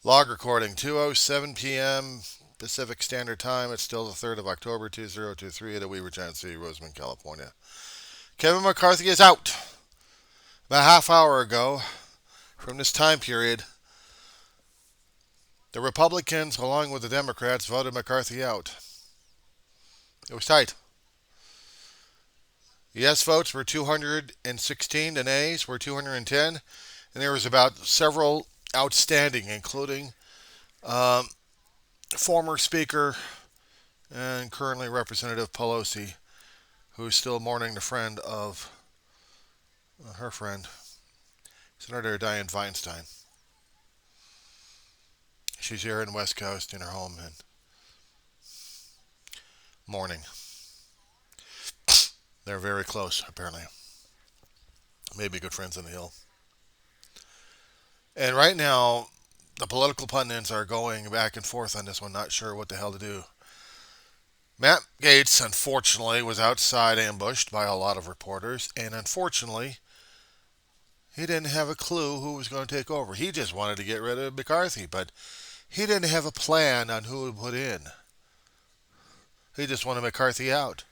Log recording 2:07 p.m. Pacific Standard Time. It's still the 3rd of October 2023 at Weaver Giant City, Roseman, California. Kevin McCarthy is out. About a half hour ago, from this time period, the Republicans, along with the Democrats, voted McCarthy out. It was tight. Yes votes were 216, the nays were 210, and there was about several outstanding, including um, former Speaker and currently Representative Pelosi, who is still mourning the friend of her friend, Senator Dianne Feinstein. She's here in West Coast in her home and mourning. They're very close, apparently. Maybe good friends on the Hill. And right now, the political pundits are going back and forth on this one, not sure what the hell to do. Matt Gaetz, unfortunately, was outside ambushed by a lot of reporters, and unfortunately, he didn't have a clue who was going to take over. He just wanted to get rid of McCarthy, but he didn't have a plan on who to put in. He just wanted McCarthy out.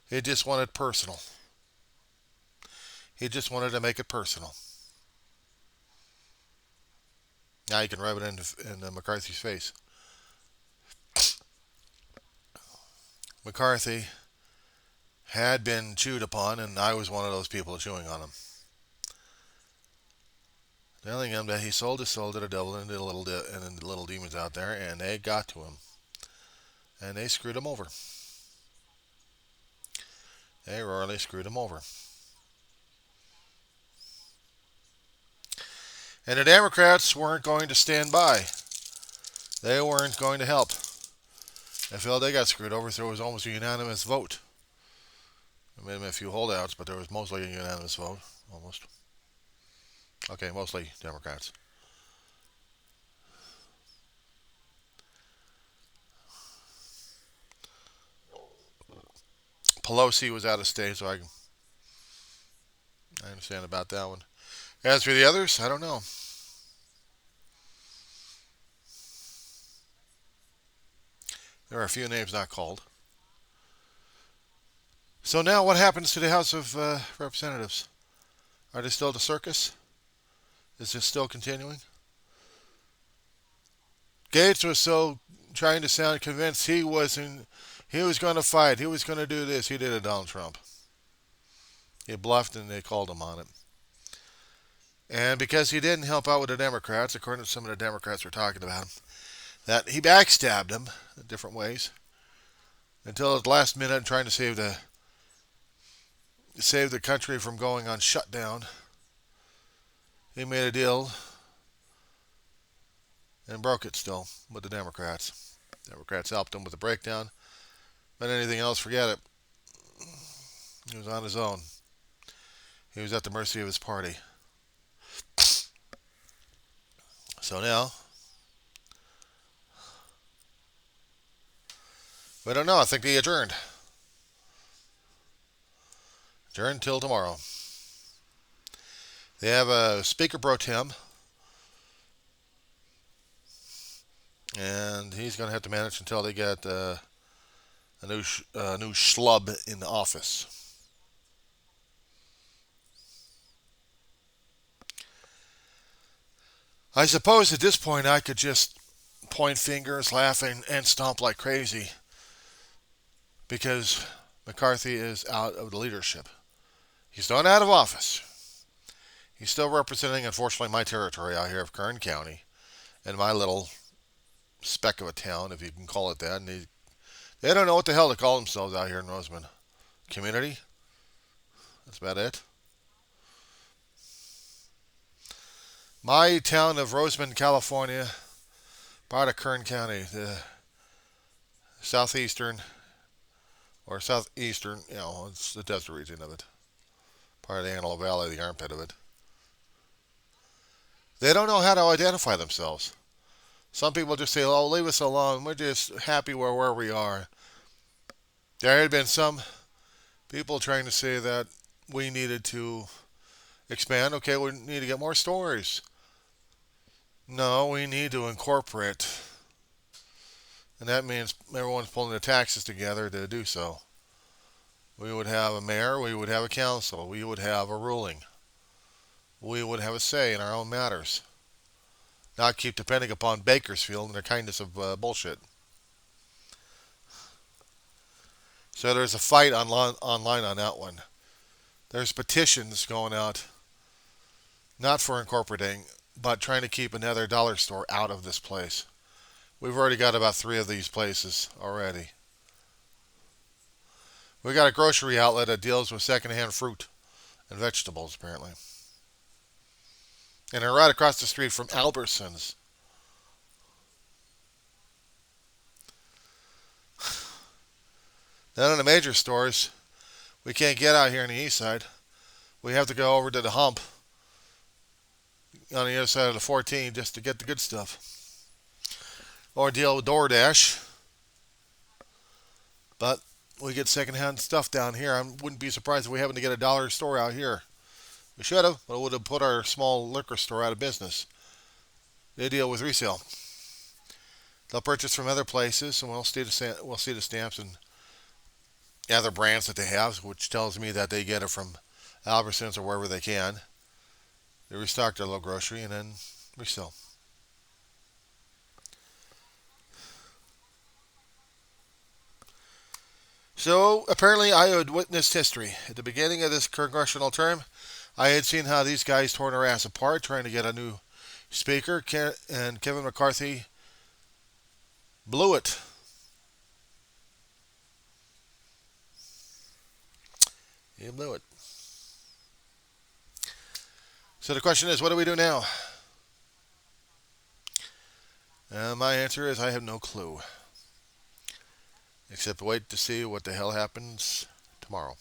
He just wanted personal. He just wanted to make it personal. Now you can rub it in McCarthy's face. McCarthy had been chewed upon, and I was one of those people chewing on him. Telling him that he sold his soul to the devil and the little demons out there, and they got to him. And they screwed him over. They royally screwed him over. And the Democrats weren't going to stand by. They weren't going to help. I felt they got screwed over, so it was almost a unanimous vote. I made a few holdouts, but there was mostly a unanimous vote. Almost. Okay, mostly Democrats. Pelosi was out of state, so I understand about that one. As for the others, I don't know. There are a few names not called. So now, what happens to the House of Representatives? Are they still the circus? Is this still continuing? Gates was so trying to sound convinced he wasn't. He was going to fight. He was going to do this. He did it, Donald Trump. He bluffed, and they called him on it. And because he didn't help out with the Democrats, according to some of the Democrats were talking about him, that he backstabbed them in different ways until the last minute, trying to save the country from going on shutdown. He made a deal and broke it still with the Democrats. Democrats helped him with the breakdown, but anything else, forget it. He was on his own. He was at the mercy of his party. So now, we don't know. I think they adjourned. Adjourned till tomorrow. They have a Speaker pro tem, and he's going to have to manage until they get a new schlub in the office. I suppose at this point I could just point fingers, laugh, and stomp like crazy because McCarthy is out of the leadership. He's not out of office. He's still representing, unfortunately, my territory out here of Kern County and my little speck of a town, if you can call it that. And they don't know what the hell to call themselves out here in Roseman. Community? That's about it. My town of Roseman, California, part of Kern County, the southeastern or southeastern, it's the desert region of it. Part of the Antelope Valley, the armpit of it. They don't know how to identify themselves. Some people just say, oh, leave us alone. We're just happy where we are. There had been some people trying to say that we needed to Expand. Okay, we need to get more stores. No, we need to incorporate. And that means everyone's pulling their taxes together to do so. We would have a mayor, we would have a council, we would have a ruling. We would have a say in our own matters. Not keep depending upon Bakersfield and their kindness of bullshit. So there's a fight online on that one. There's petitions going out, not for incorporating, but trying to keep another dollar store out of this place. We've already got about 3 of these places already. We got a grocery outlet that deals with secondhand fruit and vegetables, apparently. And they're right across the street from Albertsons. Then in the major stores, we can't get out here on the east side. We have to go over to the hump on the other side of the 14 just to get the good stuff. Or deal with DoorDash. But we get secondhand stuff down here. I wouldn't be surprised if we happen to get a dollar store out here. We should have, but it would have put our small liquor store out of business. They deal with resale. They'll purchase from other places, and we'll see the stamps and other brands that they have, which tells me that they get it from Albertsons or wherever they can. They restock their little grocery and then resell. So apparently I had witnessed history. At the beginning of this congressional term, I had seen how these guys tore their ass apart trying to get a new speaker, and Kevin McCarthy blew it. He blew it. So the question is, what do we do now? My answer is I have no clue. Except wait to see what the hell happens tomorrow.